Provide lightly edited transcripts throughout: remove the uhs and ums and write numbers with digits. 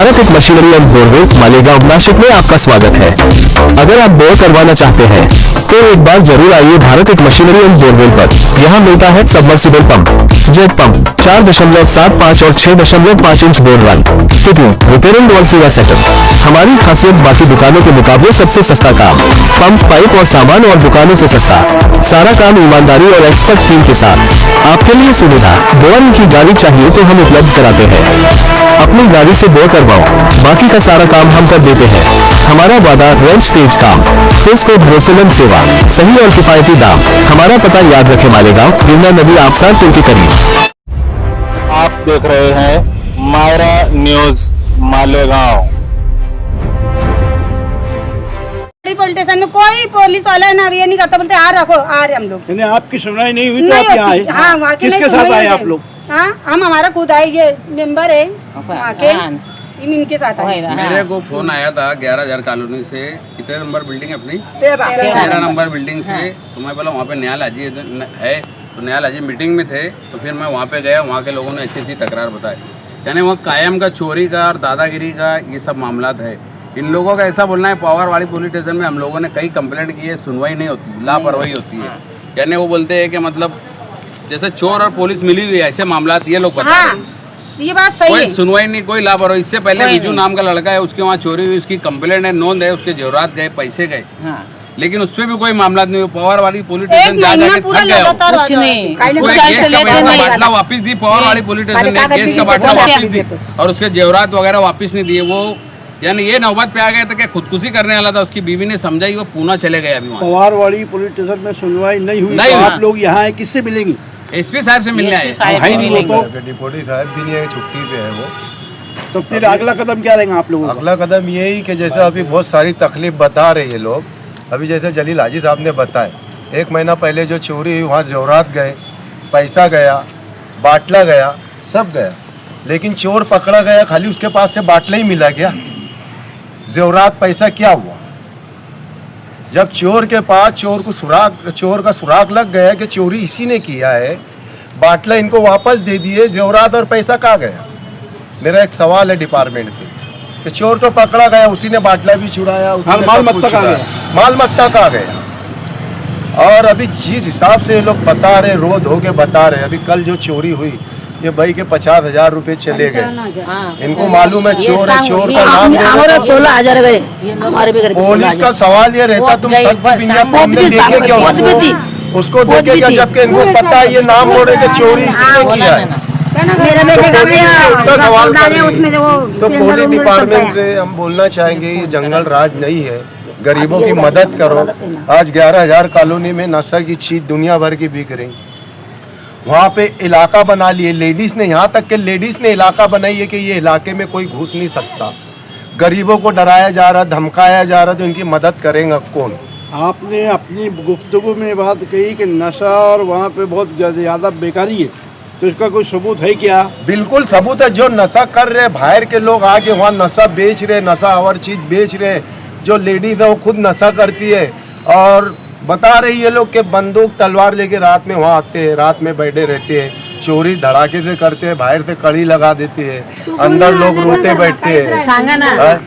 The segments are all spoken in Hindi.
भारत एक machinery and borewell Malegaon Nashik में आपका स्वागत है। अगर आप बोर करवाना चाहते हैं तो एक बार जरूर आइए भारत एक मशीनरी एंड बोरवेल पर। यहाँ मिलता है सबमर्सिबल पंप, जेट पंप, 4.75 और 6.5 इंच बोर वाल, फिटिंग, रिपेयरिंग और पूरा सेटअप। हमारी खासियत बाकी दुकानों के मुकाबले सबसे सस्ता काम, पंप, पाइप और सामान और दुकानों से सस्ता। सारा काम ईमानदारी और एक्सपर्ट टीम के साथ। आपके लिए सुविधा, बोर की गाड़ी चाहिए तो हम उपलब्ध कराते हैं। अपनी गाड़ी से बोर करवाओ, बाकी का सारा काम हम कर देते हैं। हमारा वादा रेंज तेज काम, फेस को भरोसेमंद सेवा, सही और किफायती दाम। हमारा पता याद रखें, मालेगांव, यमुना नदी आबसार पुल के करीब। आप देख रहे हैं मायरा न्यूज मालेगांव। पुलिस स्टेशन में कोई पुलिस वाला ना ये नहीं करता, बोलते आ रखो, आ रहे हम लोग। यानी आपकी सुनवाई नहीं हुई तो आप यहाँ आए? हाँ, वहाँ की किसके साथ आए आप लोग? हाँ, हम हमारा खुद आए, ये मेंबर है वहाँ के, इनके साथ आए। मेरे को फोन आया था 11,000 कॉलोनी से, कितने नंबर बिल्डिंग है अपनी? 13 नंबर बिल्डिंग से। तो मैं बोला वहाँ पे न्यायालय जी है, तो न्यायालय जी मीटिंग में थे। तो फिर मैं वहाँ पे गया, वहाँ के लोगों ने ऐसी तकरार बताई, यानी वहाँ कायम का चोरी का और दादागिरी का ये सब मामला है। इन लोगों का ऐसा बोलना है, पावर वाली पुलिस स्टेशन में हम लोगों ने कई कंप्लेंट की है, सुनवाई नहीं होती, लापरवाही होती है। यानी वो बोलते हैं कि मतलब जैसे चोर और पुलिस मिली हुई है, ऐसे मामला ये लोग बता रहे हैं। ये बात सही कोई है। सुनवाई नहीं, कोई लापरवाही। इससे पहले विजू नाम का लड़का है, उसके वहाँ चोरी हुई, उसकी कंप्लेंट है, नोंद है, उसके जेवरात गए, पैसे गए, लेकिन उसपे भी कोई मामला नहीं हुआ। पावर वाली पुलिस स्टेशन जा जाके थक गया, कुछ नहीं, गैस का बाटला वापस दी, पावर वाली पुलिस स्टेशन ने गैस का बाटला वापस दी और उसके जेवरात वगैरह वापस नहीं दिए। वो यानी ये नौबत पे आ गया था कि खुदकुशी करने वाला था, उसकी बीवी ने समझाई, वो पूना चले गए। अभी वहाँ पवारवाड़ी पुलिस स्टेशन में सुनवाई नहीं हुई तो आप लोग यहाँ आए, किससे मिलेंगी? एसपी साहब से मिलने आए। डिप्टी साहब भी नहीं है, छुट्टी पे है वो। तो फिर अगला कदम क्या रहेगा आप लोगों का? अगला कदम यही कि जैसे अभी बहुत सारी तकलीफ बता रहे हैं लोग। अभी जैसे जलील हाजी साहब ने बताया, 1 महीना पहले जो चोरी हुई, वहाँ जेवरात गए, पैसा गया, बाटला गया, सब गया, लेकिन चोर पकड़ा गया, खाली उसके पास से बाटला ही मिला गया, जेवरात पैसा क्या हुआ? जब चोर के पास चोर का सुराग लग गया कि चोरी इसी ने किया है, बाटला इनको वापस दे दिए, जेवरात और पैसा कहाँ गया? मेरा एक सवाल है डिपार्टमेंट से कि चोर तो पकड़ा गया, उसी ने बाटला भी चुराया, माल मत्ता कहाँ गया? और अभी जिस हिसाब से ये लोग बता रहे, रो धो के बता रहे, अभी कल जो चोरी हुई, ये भाई के 50,000 रुपए चले गए। इनको मालूम है चोर है, चोर का नाम 16,000 गए। पुलिस का सवाल ये रहता, तुम देखे क्या उसको देखे क्या, जबकि इनको पता है ये नाम बोले कि चोरी इसी ने किया है। उल्टा सवाल कर रही है। तो पुलिस डिपार्टमेंट से हम बोलना चाहेंगे, ये जंगल राज नहीं है, गरीबों की मदद करो। आज 11,000 कॉलोनी में नशा की चीज दुनिया भर की बिक रही, वहाँ पे इलाका बना लिए लेडीज ने, यहाँ तक के लेडीज ने इलाका बनाई है कि ये इलाके में कोई घुस नहीं सकता। गरीबों को डराया जा रहा, धमकाया जा रहा, तो इनकी मदद करेंगे कौन? आपने अपनी गुफ्तगू में बात कही कि नशा और वहाँ पे बहुत ज़्यादा बेकारी है, तो इसका कोई सबूत है क्या? बिल्कुल सबूत है। जो नशा कर रहे, बाहर के लोग आके वहाँ नशा बेच रहे, नशा और चीज बेच रहे। जो लेडीज है वो खुद नशा करती है और बता रही है लोग के बंदूक तलवार लेके रात में वहाँ आते हैं, रात में बैठे रहते हैं, चोरी धड़ाके से करते हैं, बाहर से कड़ी लगा देते हैं, अंदर लोग रोते बैठते हैं।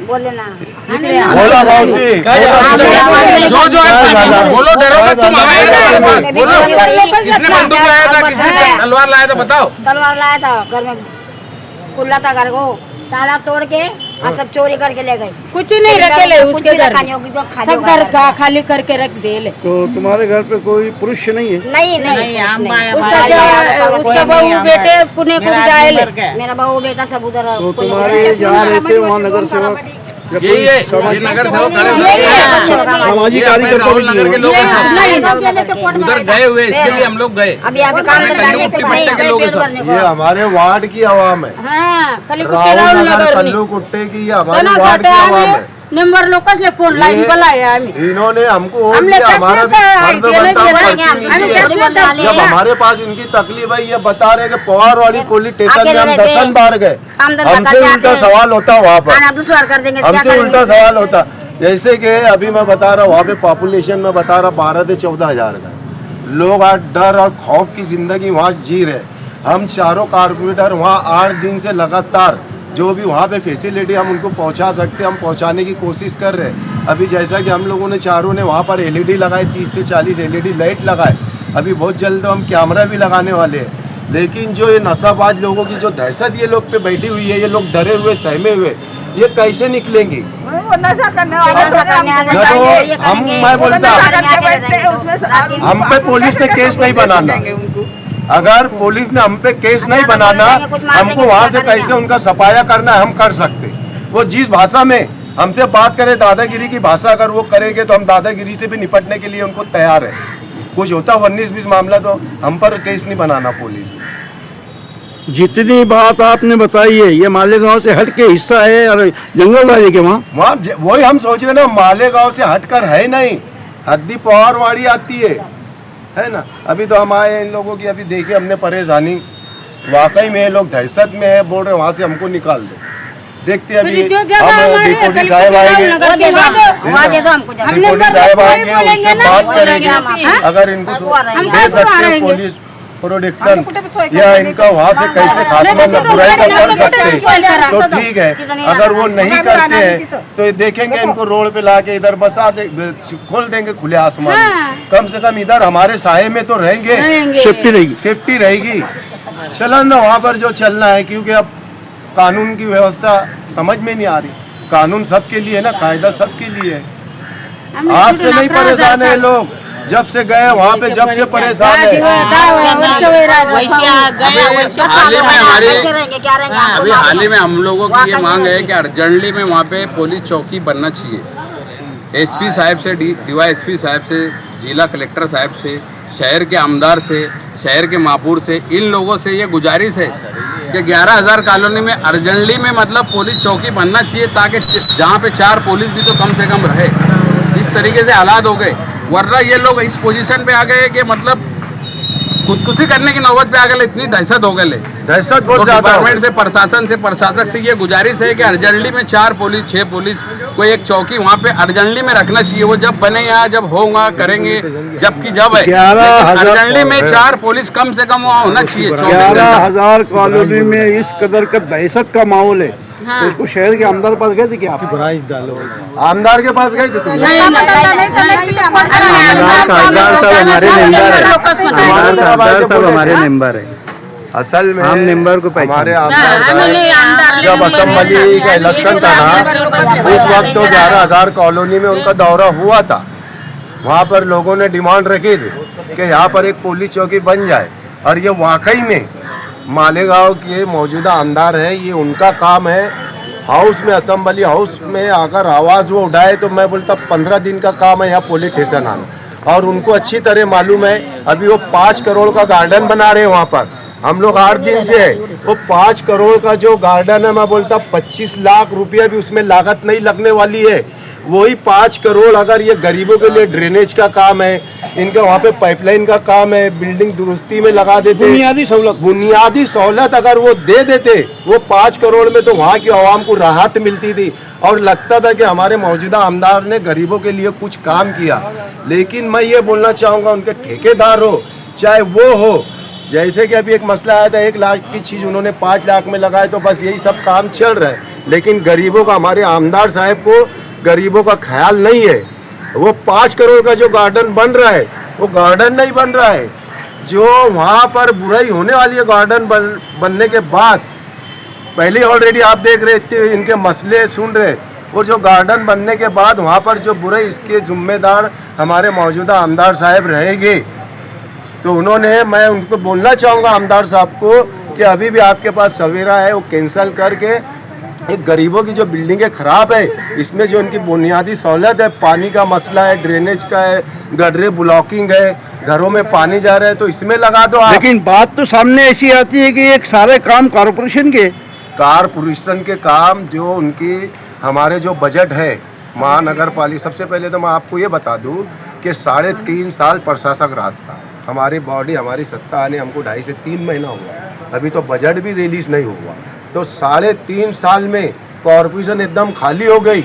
बोला मौसी, जो बोलो, डरो मत तुम, बोलो किसने बंदूक लाया था, किसने तलवार लाया था, बताओ। तलवार लाया था, घर में खुला था, घर को ताला तोड़ के सब चोरी करके ले गए। कुछ नहीं रखे ले उसके घर, सब घर खाली करके रख दे ले। तो तुम्हारे घर पे कोई पुरुष नहीं है? नहीं। उसका बहू बेटे पुणे को जाए ले, मेरा बहू बेटा सब उधर। तो तुम्हारे जहाँ रहते वहाँ नगर सेवक यही है, ये नगर सेवक सामाजिक कार्यकर्ता उधर गए हुए, इसके लिए हम लोग गए। ये हमारे वार्ड की आवाम है, राहुल नगर कल्लू कुट्टे की, ये हमारे वार्ड की आवाम है। नंबर लोकल ले फोन लाइन बुलाया, इन्होंने हमको हमारा जब हमारे पास इनकी तकलीफ है, ये बता रहे कि पवारवाड़ी पुलिस स्टेशन में हम 10 बार गए, हमसे उल्टा सवाल होता वहाँ पर, हमसे उल्टा सवाल होता। जैसे कि अभी मैं बता रहा हूँ, वहाँ पे पॉपुलेशन में बता रहा 12 से 14,000 का लोग आज डर और खौफ की जिंदगी वहाँ जी रहे। हम चारों कारपोरेटर वहाँ 8 दिन से लगातार जो भी वहाँ पे फैसिलिटी हम उनको पहुँचा सकते हैं हम पहुँचाने की कोशिश कर रहे हैं। अभी जैसा कि हम लोगों ने चारों ने वहाँ पर LED लगाए, 30 से 40 LED लाइट लगाए। अभी बहुत जल्द हम कैमरा भी लगाने वाले हैं। लेकिन जो ये नशाबाज लोगों की जो दहशत ये लोग पे बैठी हुई है, ये लोग डरे हुए सहमे हुए, ये कैसे निकलेंगी? नशा करने वाले मैं बोलता हम पे पुलिस ने केस नहीं बनाना। अगर पुलिस ने हम पे केस नहीं बनाना, हमको वहाँ से कैसे उनका सफाया करना है हम कर सकते। वो जिस भाषा में हमसे बात करे, दादागिरी की भाषा अगर वो करेंगे तो हम दादागिरी से भी निपटने के लिए उनको तैयार है। कुछ होता 19-20 मामला तो हम पर केस नहीं बनाना पुलिस। जितनी बात आपने बताई है ये मालेगांव से हट के हिस्सा है और जंगल राजे के वहाँ वही हम सोच रहे ना, मालेगांव से हटकर है नहीं, हद्दी पवारवाड़ी आती है ना। अभी तो हम आए इन लोगों की, अभी देखिए हमने परेशानी, वाकई में ये लोग दहशत में है, बोल रहे वहाँ से हमको निकाल दे। देखते हैं अभी हम डिप्टी साहब आएंगे, डिप्टी साहब आएंगे, उनसे बात करेंगे। अगर इनको दे सकते हैं पुलिस प्रोटेक्शन या इनका वहाँ से कैसे खात्मा बुराई का कर सकते हैं तो ठीक है। अगर वो नहीं करते हैं तो देखेंगे इनको रोड पे लाके इधर बसा दे, खोल देंगे खुले आसमान। कम से कम इधर हमारे साये में तो रहेंगे, सेफ्टी रहेगी। चलो ना वहाँ पर जो चलना है, क्योंकि अब कानून की व्यवस्था समझ में नहीं आ रही। कानून सबके लिए ना, कायदा सबके लिए है। आज से नहीं परेशान है लोग, जब से गए वहाँ पे जब से परेशान है। अभी हाल ही में हम लोगों की ये मांग है कि अर्जेंटली में वहाँ पे पुलिस चौकी बनना चाहिए। SP साहब से, DYSP साहब से, जिला कलेक्टर साहब से, शहर के आमदार से, शहर के महापौर से, इन लोगों से ये गुजारिश है कि 11,000 कॉलोनी में अर्जेंटली में मतलब पुलिस चौकी बनना चाहिए, ताकि जहाँ पे 4 पुलिस भी तो कम से कम रहे। इस तरीके से हालात हो गए, वरना ये लोग इस पोजीशन पे आ गए कि मतलब खुदकुशी करने की नौबत पे आ गए। इतनी दहशत हो गए, दहशत बहुत ज्यादा। डिपार्टमेंट से, प्रशासन से, प्रशासक से ये गुजारिश है कि अर्जेंटली में 4 पुलिस 6 पुलिस कोई एक चौकी वहाँ पे अर्जेंटली में रखना चाहिए। वो जब बनेगा, जब होगा करेंगे, जबकि जब है अर्जेंटली में 4 पुलिस कम से कम वहाँ होना चाहिए। 11,000 कॉलोनी में इस कदर का दहशत का माहौल है। तो उसको शहर के आमदार पास गए थे कि आप बुराई डालो? आमदार के पास गए थे तुम? हमारे मेंबर है। असल में हम मेंबर को हमारे आमदार जब असेंबली का इलेक्शन था ना, उस वक्त तो 11,000 कॉलोनी में उनका दौरा हुआ था। वहाँ पर लोगों ने डिमांड रखी थी कि यहाँ पर एक पुलिस चौकी बन जाए, और ये वाकई में मालेगांव के मौजूदा आमदार है, ये उनका काम है। हाउस में, असेंबली हाउस में अगर आवाज़ वो उठाए तो मैं बोलता 15 दिन का काम है यहाँ पुलिस स्टेशन आना। और उनको अच्छी तरह मालूम है, अभी वो 5 करोड़ का गार्डन बना रहे हैं वहाँ पर। हम लोग 8 दिन से है, वो 5 करोड़ का जो गार्डन है, मैं बोलता 25 लाख रुपया भी उसमें लागत नहीं लगने वाली है। वही 5 करोड़ अगर ये गरीबों के लिए ड्रेनेज का काम है, इनका वहाँ पे पाइपलाइन का काम है, बिल्डिंग दुरुस्ती में लगा देते, बुनियादी सहूलत अगर वो दे देते, वो 5 करोड़ में तो वहाँ की आवाम को राहत मिलती थी और लगता था कि हमारे मौजूदा आमदार ने गरीबों के लिए कुछ काम किया। लेकिन मैं ये बोलना चाहूँगा, उनके ठेकेदार हो चाहे वो हो, जैसे कि अभी एक मसला आया था, 1 लाख की चीज़ उन्होंने 5 लाख में लगाए, तो बस यही सब काम चल रहा है। लेकिन गरीबों का, हमारे आमदार साहब को गरीबों का ख्याल नहीं है। वो 5 करोड़ का जो गार्डन बन रहा है, वो गार्डन नहीं बन रहा है। जो वहाँ पर बुराई होने वाली है गार्डन बनने के बाद, पहले ऑलरेडी आप देख रहे थे, इनके मसले सुन रहे, वो जो गार्डन बनने के बाद वहाँ पर जो बुराई, इसके जिम्मेदार हमारे मौजूदा आमदार साहब रहेंगे। तो उन्होंने, मैं उनको बोलना चाहूँगा आमदार साहब को कि अभी भी आपके पास सवेरा है, वो कैंसिल करके एक गरीबों की जो बिल्डिंगें ख़राब है, इसमें जो उनकी बुनियादी सहूलत है, पानी का मसला है, ड्रेनेज का है, गड्ढे ब्लॉकिंग है, घरों में पानी जा रहा है, तो इसमें लगा दो आप। लेकिन बात तो सामने ऐसी आती है कि एक सारे काम कॉरपोरेशन के काम जो उनकी, हमारे जो बजट है महानगर पालिका, सबसे पहले तो मैं आपको ये बता दूं कि 3.5 साल प्रशासक राज था। हमारी बॉडी, हमारी सत्ता आने हमको 2.5 से 3 महीना हुआ, अभी तो बजट भी रिलीज नहीं हुआ। तो 3.5 साल में कॉरपोरेशन एकदम खाली हो गई।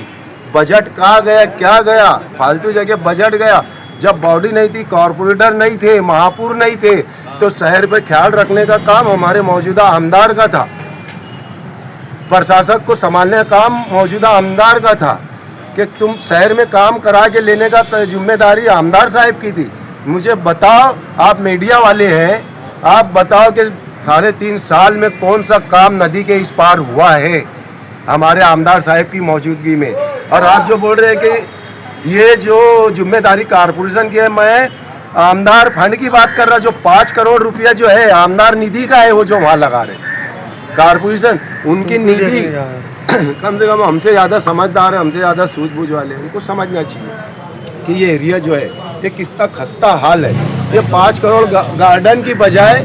बजट कहाँ गया, क्या गया, फालतू जगह बजट गया। जब बॉडी नहीं थी, कॉरपोरेटर नहीं थे, महापौर नहीं थे, तो शहर पे ख्याल रखने का काम हमारे मौजूदा आमदार का था। प्रशासक को संभालने का काम मौजूदा आमदार का था कि तुम शहर में काम करा के लेने का जिम्मेदारी आमदार साहब की थी। मुझे बताओ, आप मीडिया वाले हैं, आप बताओ कि 3.5 साल में कौन सा काम नदी के इस पार हुआ है हमारे आमदार साहब की मौजूदगी में। और आप जो बोल रहे हैं कि ये जो जिम्मेदारी कारपोरेशन की है, मैं आमदार फंड की बात कर रहा, जो 5 करोड़ रुपया जो है आमदार निधि का है, वो जो वहाँ लगा रहे कारपोरेशन, उनकी निधि कम से कम हमसे ज़्यादा समझदार है, हमसे ज़्यादा सूझबूझ वाले हैं, उनको समझना चाहिए कि ये एरिया जो है ये कितना खस्ता हाल है। ये 5 करोड़ गार्डन की बजाय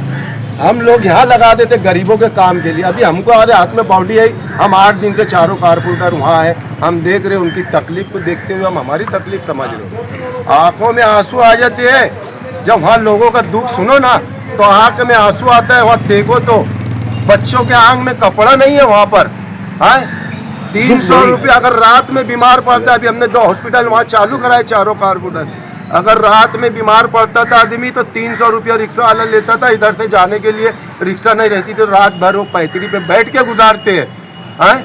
हम लोग यहाँ लगा देते गरीबों के काम के लिए। अभी हमको हमारे हाथ में बाउंड्री है, हम 8 दिन से चारों कारपोरेटर वहाँ है, हम देख रहे हैं उनकी तकलीफ को देखते हुए हम हमारी तकलीफ समझ रहे। आंखों में आंसू आ जाते हैं जब वहाँ लोगों का दुख सुनो ना, तो आंख में आंसू आता है। वहाँ देखो तो बच्चों के आंख में कपड़ा नहीं है वहाँ पर। 300 रुपये अगर रात में बीमार पड़ता है, अभी हमने 2 हॉस्पिटल वहाँ चालू कराए चारों कारपोरेटर, अगर रात में बीमार पड़ता था आदमी तो 300 रुपया रिक्शा वाला लेता था। इधर से जाने के लिए रिक्शा नहीं रहती तो रात भर वो पैतरी पे बैठ के गुजारते हैं।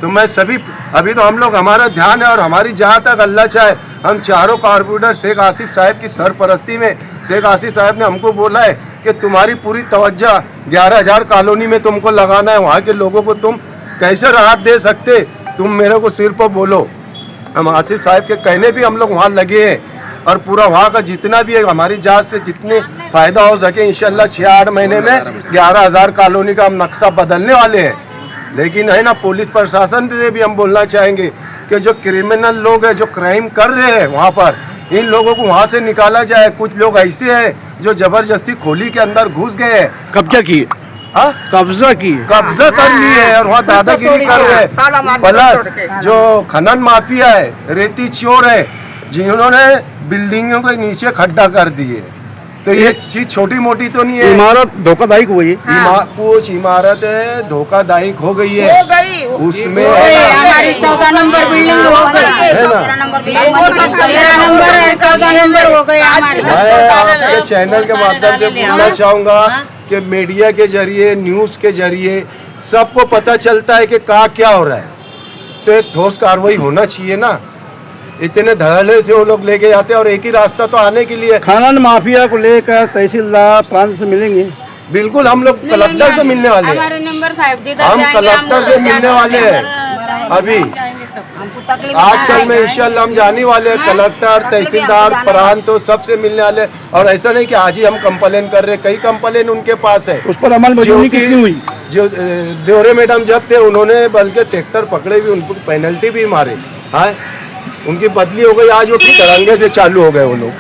तो मैं सभी, अभी तो हम लोग, हमारा ध्यान है और हमारी जहाँ तक अल्लाह चाहे, हम चारों कारपोरेटर शेख आसिफ साहब की सरपरस्ती में, शेख आसिफ साहब ने हमको बोला है कि तुम्हारी पूरी तवज्जो 11,000 कॉलोनी में तुमको लगाना है। वहाँ के लोगों को तुम कैसे राहत दे सकते, तुम मेरे को सिर पर बोलो। हम आसिफ साहब के कहने भी हम लोग वहाँ लगे हैं और पूरा वहाँ का जितना भी है हमारी जांच से जितने फ़ायदा हो सके इंशाल्लाह 6-8 महीने में 11,000 कॉलोनी का हम नक्शा बदलने वाले हैं। लेकिन है ना, पुलिस प्रशासन से भी हम बोलना चाहेंगे कि जो क्रिमिनल लोग हैं, जो क्राइम कर रहे हैं वहाँ पर, इन लोगों को वहाँ से निकाला जाए। कुछ लोग ऐसे हैं जो ज़बरदस्ती खोली के अंदर घुस गए हैं, कब्जा किए, कब्जा कर लिए है और वहाँ दादागिरी कर रहे हैं। प्लस जो खनन माफिया है, रेती चोर है, जिन्होंने बिल्डिंगों के नीचे खड्डा कर दिए। तो ये चीज छोटी मोटी तो नहीं है, इमारत धोखादायक हुई है। कुछ इमारत है धोखादायक हो गई है, उसमें हमारी 14 नंबर बिल्डिंग हो गई है ना। 14 नंबर हो गई हमारी। मैं आपके चैनल के माध्यम से बोलना चाहूँगा कि मीडिया के जरिए, न्यूज़ के जरिए सबको पता चलता है कि क्या हो रहा है, तो एक ठोस कार्रवाई होना चाहिए ना। इतने धड़ल्ले से वो लोग लेके जाते हैं और एक ही रास्ता तो आने के लिए। खनन माफिया को लेकर तहसीलदार प्रांत से मिलेंगे, बिल्कुल हम लोग कलेक्टर से मिलने वाले हैं, हम कलेक्टर से मिलने वाले हैं। अभी आजकल में इंशाल्लाह हम जाने वाले हैं, कलेक्टर, तहसीलदार, प्रांत तो सबसे मिलने वाले। और ऐसा नहीं कि आज ही हम कंप्लेन कर रहे, कई कंप्लेन उनके पास है, उस पर अमल मजबूरी कितनी हुई। जो देवरे मैडम जब थे उन्होंने बल्कि ट्रैक्टर पकड़े भी, उनको पेनल्टी भी मारे। हाँ, उनकी बदली हो गई, आज वो फिर तरंगे से चालू हो गए वो लोग।